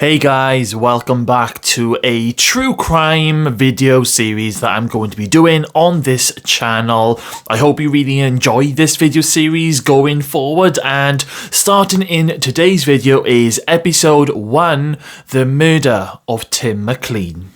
Hey guys, welcome back to a true crime video series that I'm going to be doing on this channel. I hope you really enjoy this video series going forward, and starting in today's video is episode 1, The Murder of Tim McLean.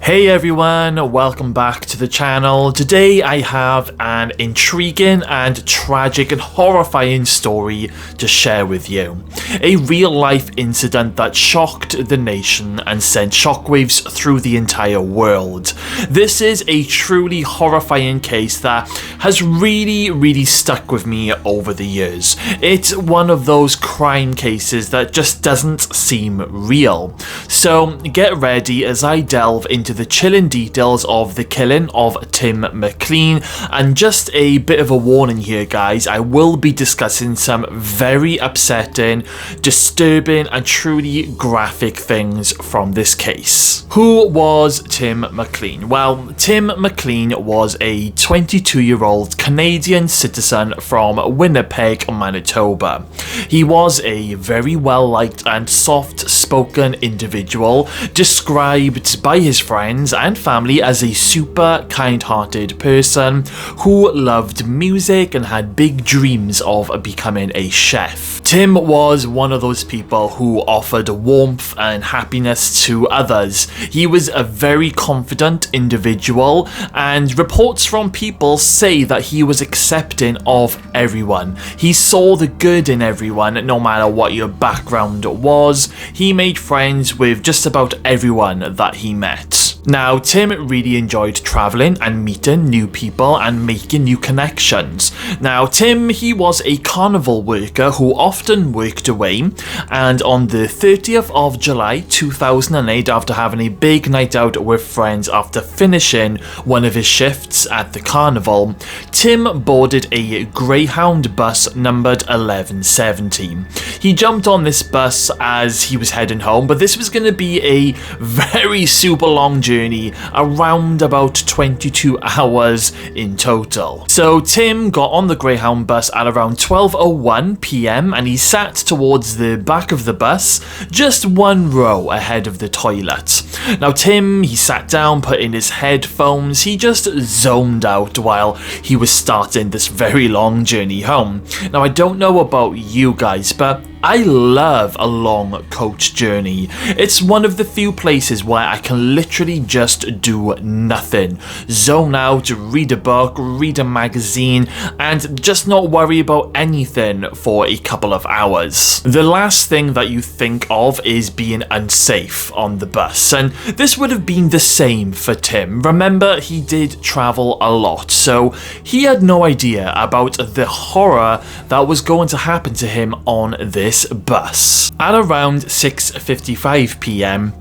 Hey everyone, welcome back to the channel. Today I have an intriguing and tragic and horrifying story to share with you. A real life incident that shocked the nation and sent shockwaves through the entire world. This is a truly horrifying case that has really stuck with me over the years. It's one of those crime cases that just doesn't seem real. So get ready as I delve into the chilling details of the killing of Tim McLean, and just a bit of a warning here guys, I will be discussing some very upsetting, disturbing and truly graphic things from this case. Who was Tim McLean? Well, Tim McLean was a 22-year-old Canadian citizen from Winnipeg, Manitoba. He was a very well-liked and soft-spoken individual, described by his friends and family as a super kind-hearted person who loved music and had big dreams of becoming a chef. Tim was one of those people who offered warmth and happiness to others. He was a very confident individual, and reports from people say that he was accepting of everyone. He saw the good in everyone, no matter what your background was. He made friends with just about everyone that he met. Now, Tim really enjoyed traveling and meeting new people and making new connections. Now, Tim, he was a carnival worker who often worked away, and on the 30th of July 2008, after having a big night out with friends after finishing one of his shifts at the carnival, Tim boarded a Greyhound bus numbered 1170. He jumped on this bus as he was heading home, but this was going to be a very super long journey, around about 22 hours in total. So Tim got on the Greyhound bus at around 12:01 PM and he sat towards the back of the bus, just one row ahead of the toilet. Now Tim, he sat down, put in his headphones, he just zoned out while he was starting this very long journey home. Now I don't know about you guys, but I love a long coach journey. It's one of the few places where I can literally just do nothing. Zone out, read a book, read a magazine, and just not worry about anything for a couple of hours. The last thing that you think of is being unsafe on the bus, and this would have been the same for Tim. Remember, he did travel a lot, so he had no idea about the horror that was going to happen to him on this bus. At around 6:55 PM,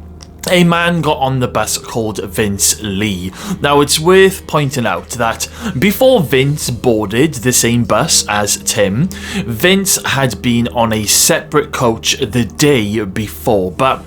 a man got on the bus called Vince Lee. Now it's worth pointing out that before Vince boarded the same bus as Tim, Vince had been on a separate coach the day before, but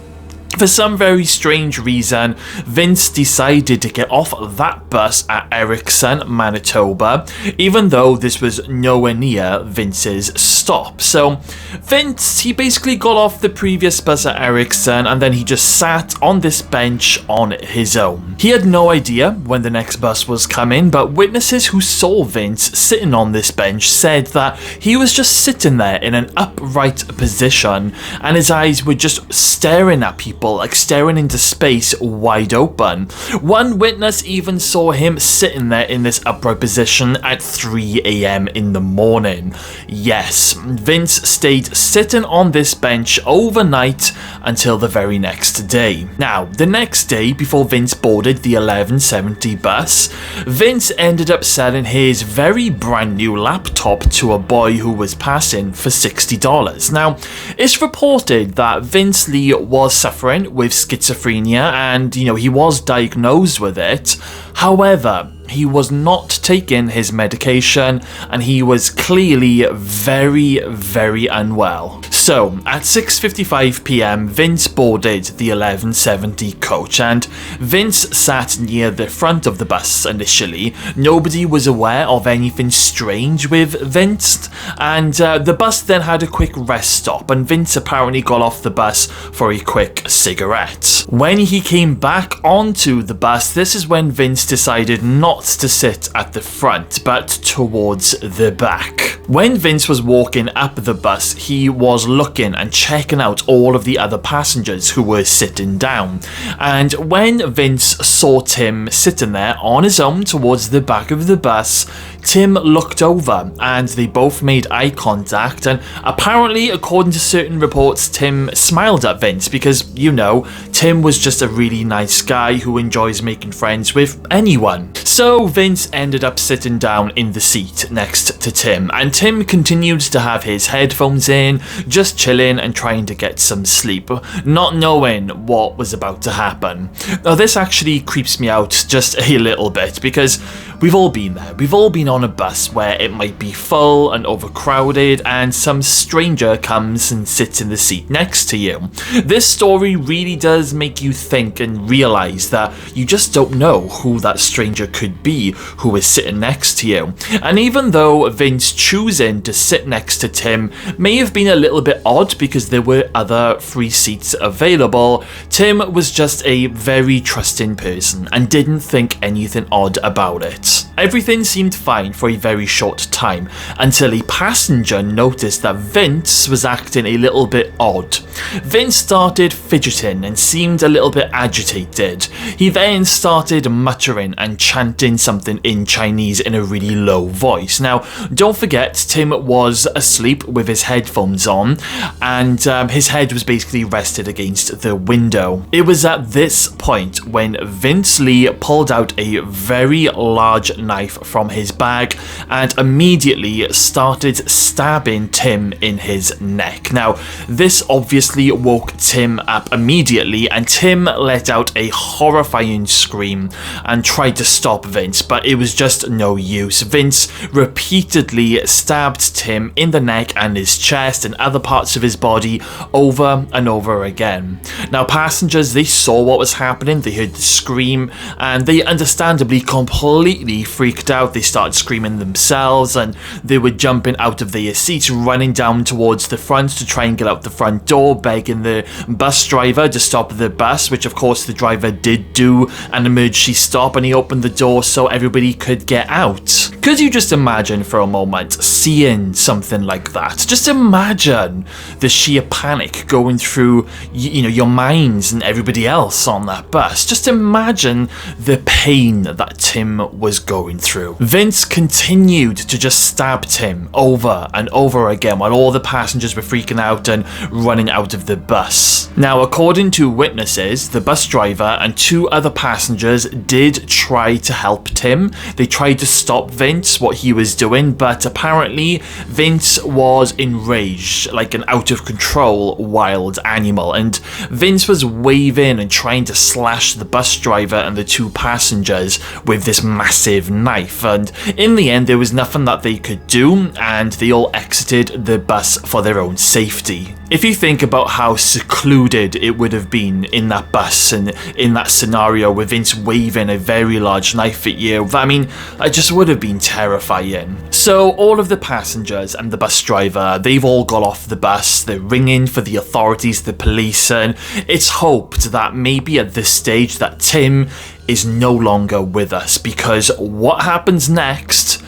for some very strange reason, Vince decided to get off that bus at Erickson, Manitoba, even though this was nowhere near Vince's stop. So Vince, he basically got off the previous bus at Erickson and then he just sat on this bench on his own. He had no idea when the next bus was coming, but witnesses who saw Vince sitting on this bench said that he was just sitting there in an upright position and his eyes were just staring at people, like staring into space wide open. One witness even saw him sitting there in this upright position at 3 AM in the morning. Yes, Vince stayed sitting on this bench overnight until the very next day. Now, the next day, before Vince boarded the 1170 bus, Vince ended up selling his very brand new laptop to a boy who was passing for $60. Now, it's reported that Vince Lee was suffering with schizophrenia and, he was diagnosed with it. However, he was not taking his medication and he was clearly very, very unwell. So, at 6:55 p.m, Vince boarded the 1170 coach, and Vince sat near the front of the bus initially. Nobody was aware of anything strange with Vince, and the bus then had a quick rest stop, and Vince apparently got off the bus for a quick cigarette. When he came back onto the bus, this is when Vince decided not to sit at the front, but towards the back. When Vince was walking up the bus, he was looking and checking out all of the other passengers who were sitting down. And when Vince saw Tim sitting there on his own towards the back of the bus, Tim looked over and they both made eye contact, and apparently, according to certain reports, Tim smiled at Vince because, you know, Tim was just a really nice guy who enjoys making friends with anyone. So Vince ended up sitting down in the seat next to Tim, and Tim continued to have his headphones in, just chilling and trying to get some sleep, not knowing what was about to happen. Now this actually creeps me out just a little bit because we've all been there. We've all been on a bus where it might be full and overcrowded and some stranger comes and sits in the seat next to you. This story really does make you think and realise that you just don't know who that stranger could be who is sitting next to you. And even though Vince choosing to sit next to Tim may have been a little bit odd because there were other free seats available, Tim was just a very trusting person and didn't think anything odd about it. Everything seemed fine for a very short time until a passenger noticed that Vince was acting a little bit odd. Vince started fidgeting and seemed a little bit agitated. He then started muttering and chanting something in Chinese in a really low voice. Now, don't forget, Tim was asleep with his headphones on and his head was basically rested against the window. It was at this point when Vince Lee pulled out a very large knife from his bag and immediately started stabbing Tim in his neck. Now, this obviously woke Tim up immediately, and Tim let out a horrifying scream and tried to stop Vince, but it was just no use. Vince repeatedly stabbed Tim in the neck and his chest and other parts of his body over and over again. Now, passengers, they saw what was happening, they heard the scream, and they understandably completely freaked out. They started screaming themselves and they were jumping out of their seats, running down towards the front to try and get out the front door, begging the bus driver to stop the bus, which of course the driver did do an emergency stop, and he opened the door so everybody could get out. Could you just imagine for a moment seeing something like that? Just imagine the sheer panic going through, you know, your minds and everybody else on that bus. Just imagine the pain that Tim was going through. Vince continued to just stab Tim over and over again while all the passengers were freaking out and running out of the bus. Now, according to witnesses, the bus driver and two other passengers did try to help Tim. They tried to stop Vince, what he was doing, but apparently Vince was enraged, like an out of control wild animal, and Vince was waving and trying to slash the bus driver and the two passengers with this massive knife, and in the end there was nothing that they could do and they all exited the bus for their own safety. If you think about how secluded it would have been in that bus and in that scenario with Vince waving a very large knife at you, I mean, it just would have been terrifying. So all of the passengers and the bus driver, they've all got off the bus, they're ringing for the authorities, the police, and it's hoped that maybe at this stage that Tim is no longer with us, because what happens next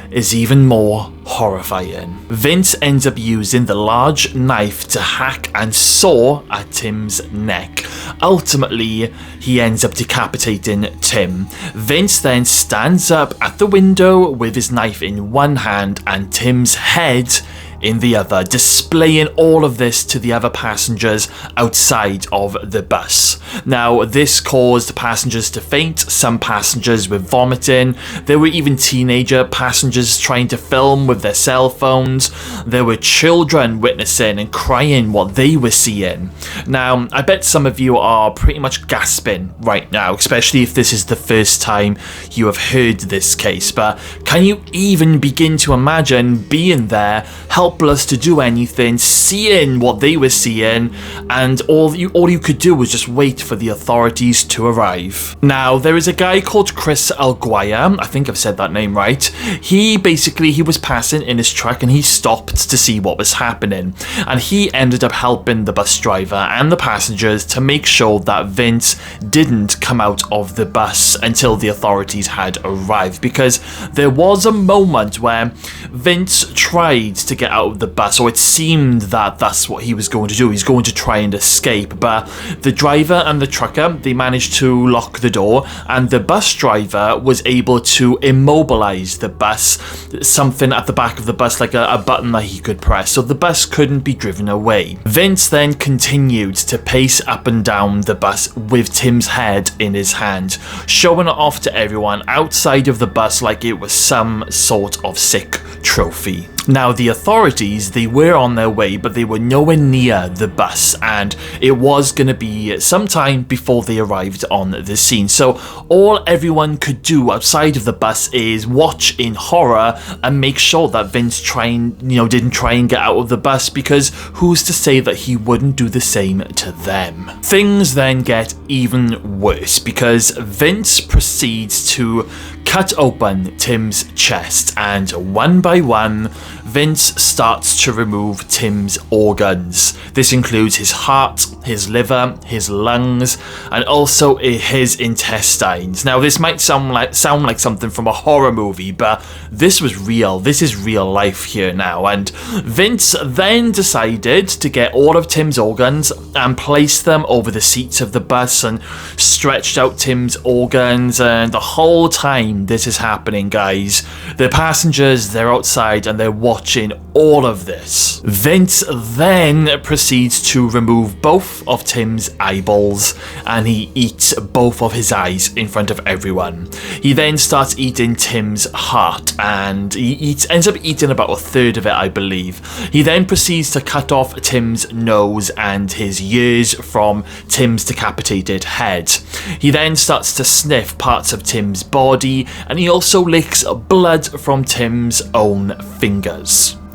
is even more horrifying. Vince ends up using the large knife to hack and saw at Tim's neck. Ultimately, he ends up decapitating Tim. Vince then stands up at the window with his knife in one hand and Tim's head in the other, displaying all of this to the other passengers outside of the bus. Now, this caused passengers to faint, some passengers were vomiting, there were even teenager passengers trying to film with their cell phones, there were children witnessing and crying what they were seeing. Now, I bet some of you are pretty much gasping right now, especially if this is the first time you have heard this case, but can you even begin to imagine being there, helpless to do anything, seeing what they were seeing, and all you could do was just wait for the authorities to arrive. Now, there is a guy called Chris Alguaya, I think I've said that name right. He was passing in his truck and he stopped to see what was happening, and he ended up helping the bus driver and the passengers to make sure that Vince didn't come out of the bus until the authorities had arrived, because there was a moment where Vince tried to get out of the bus, or it seemed that that's what he was going to do. He's going to try and escape, but the driver and the trucker, they managed to lock the door, and the bus driver was able to immobilize the bus, something at the back of the bus, like a button that he could press, so the bus couldn't be driven away. Vince then continued to pace up and down the bus with Tim's head in his hand, showing it off to everyone outside of the bus like it was some sort of sick trophy. Now, the authorities, they were on their way, but they were nowhere near the bus, and it was going to be some time before they arrived on the scene. So all everyone could do outside of the bus is watch in horror and make sure that Vince didn't try and get out of the bus, because who's to say that he wouldn't do the same to them? Things then get even worse, because Vince proceeds to cut open Tim's chest, and one by one, Vince starts to remove Tim's organs. This includes his heart, his liver, his lungs, and also his intestines. Now, this might sound like something from a horror movie, but this was real. This is real life here now. And Vince then decided to get all of Tim's organs and place them over the seats of the bus, and stretched out Tim's organs. And the whole time this is happening, guys, the passengers, they're outside and they're watching all of this. Vince then proceeds to remove both of Tim's eyeballs, and he eats both of his eyes in front of everyone. He then starts eating Tim's heart, and he ends up eating about a third of it, I believe. He then proceeds to cut off Tim's nose and his ears from Tim's decapitated head. He then starts to sniff parts of Tim's body, and he also licks blood from Tim's own fingers.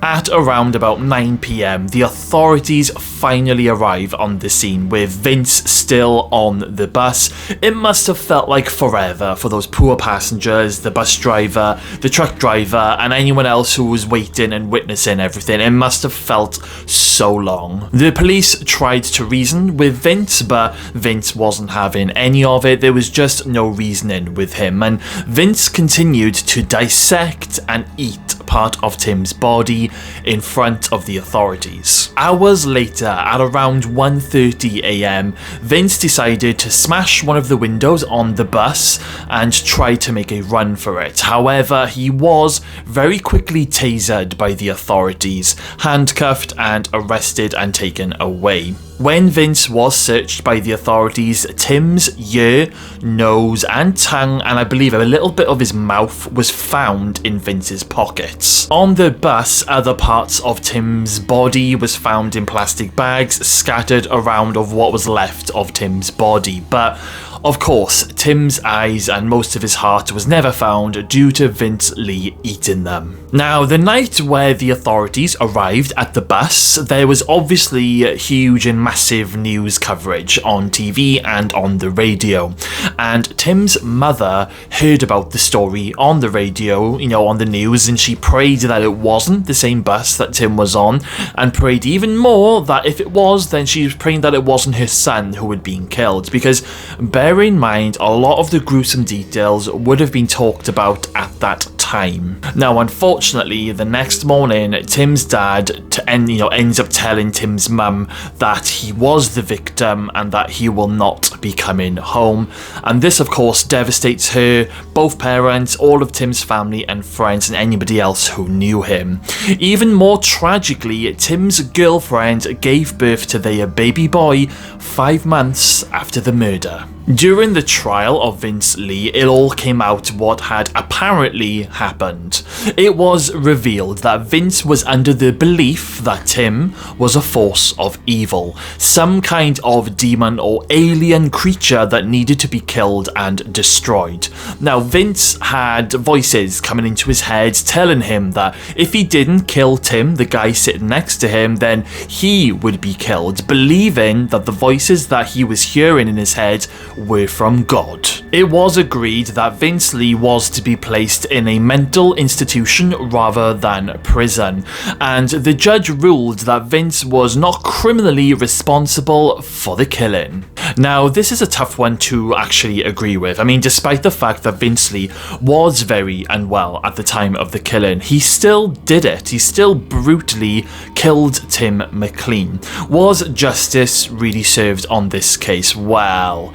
At around about 9 PM, the authorities finally arrive on the scene with Vince still on the bus. It must have felt like forever for those poor passengers, the bus driver, the truck driver, and anyone else who was waiting and witnessing everything. It must have felt so long. The police tried to reason with Vince, but Vince wasn't having any of it. There was just no reasoning with him, and Vince continued to dissect and eat part of Tim's body in front of the authorities. Hours later, at around 1:30 AM, Vince decided to smash one of the windows on the bus and try to make a run for it. However, he was very quickly tasered by the authorities, handcuffed and arrested and taken away. When Vince was searched by the authorities, Tim's ear, nose and tongue, and I believe a little bit of his mouth, was found in Vince's pockets. On the bus, other parts of Tim's body was found in plastic bags scattered around of what was left of Tim's body, but of course, Tim's eyes and most of his heart was never found due to Vince Lee eating them. Now, the night where the authorities arrived at the bus, there was obviously huge and massive news coverage on TV and on the radio. And Tim's mother heard about the story on the radio, on the news, and she prayed that it wasn't the same bus that Tim was on, and prayed even more that if it was, then she was praying that it wasn't her son who had been killed. Because bear bear in mind a lot of the gruesome details would have been talked about at that time. Now, unfortunately, the next morning, Tim's dad ends up telling Tim's mum that he was the victim and that he will not be coming home. And this, of course, devastates her, both parents, all of Tim's family and friends, and anybody else who knew him. Even more tragically, Tim's girlfriend gave birth to their baby boy 5 months after the murder. During the trial of Vince Lee, it all came out what had apparently happened. It was revealed that Vince was under the belief that Tim was a force of evil, some kind of demon or alien creature that needed to be killed and destroyed. Now, Vince had voices coming into his head telling him that if he didn't kill Tim, the guy sitting next to him, then he would be killed, believing that the voices that he was hearing in his head were from God. It was agreed that Vince Lee was to be placed in a mental institution rather than prison, and the judge ruled that Vince was not criminally responsible for the killing. Now, this is a tough one to actually agree with. I mean, despite the fact that Vince Lee was very unwell at the time of the killing, he still did it. He still brutally killed Tim McLean. Was justice really served on this case? Well,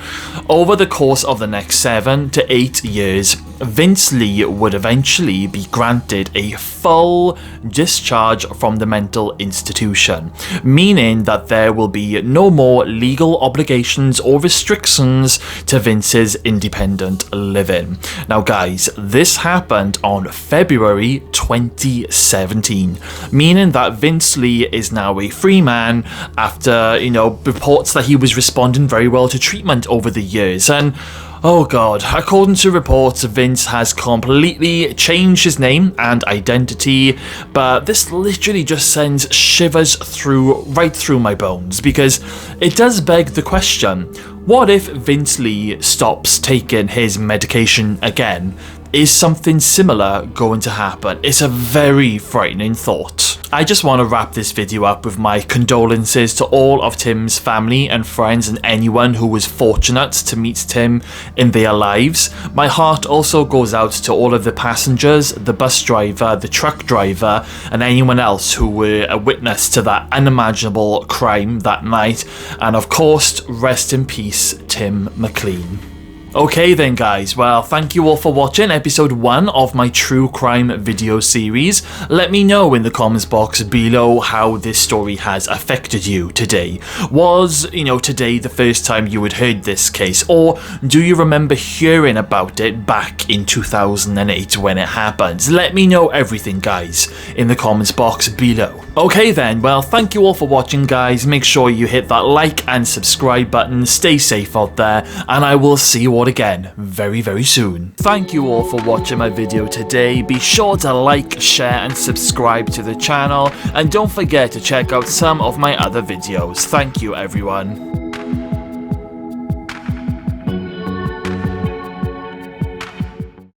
over the course of the next 7 to 8 years, Vince Lee would eventually be granted a full discharge from the mental institution, meaning that there will be no more legal obligations or restrictions to Vince's independent living. Now guys, this happened on February 2017, meaning that Vince Lee is now a free man after, reports that he was responding very well to treatment over the years. And oh god, according to reports, Vince has completely changed his name and identity, but this literally just sends shivers right through my bones, because it does beg the question, what if Vince Lee stops taking his medication again? Is something similar going to happen? It's a very frightening thought. I just want to wrap this video up with my condolences to all of Tim's family and friends and anyone who was fortunate to meet Tim in their lives. My heart also goes out to all of the passengers, the bus driver, the truck driver, and anyone else who were a witness to that unimaginable crime that night. And of course, rest in peace, Tim McLean. Okay then guys, well, thank you all for watching episode 1 of my true crime video series. Let me know in the comments box below how this story has affected you today. Was, today the first time you had heard this case, or do you remember hearing about it back in 2008 when it happened? Let me know everything guys in the comments box below. Okay then, well, thank you all for watching guys. Make sure you hit that like and subscribe button. Stay safe out there, and I will see you all again very, very soon. Thank you all for watching my video today. Be sure to like, share and subscribe to the channel, and don't forget to check out some of my other videos. Thank you everyone.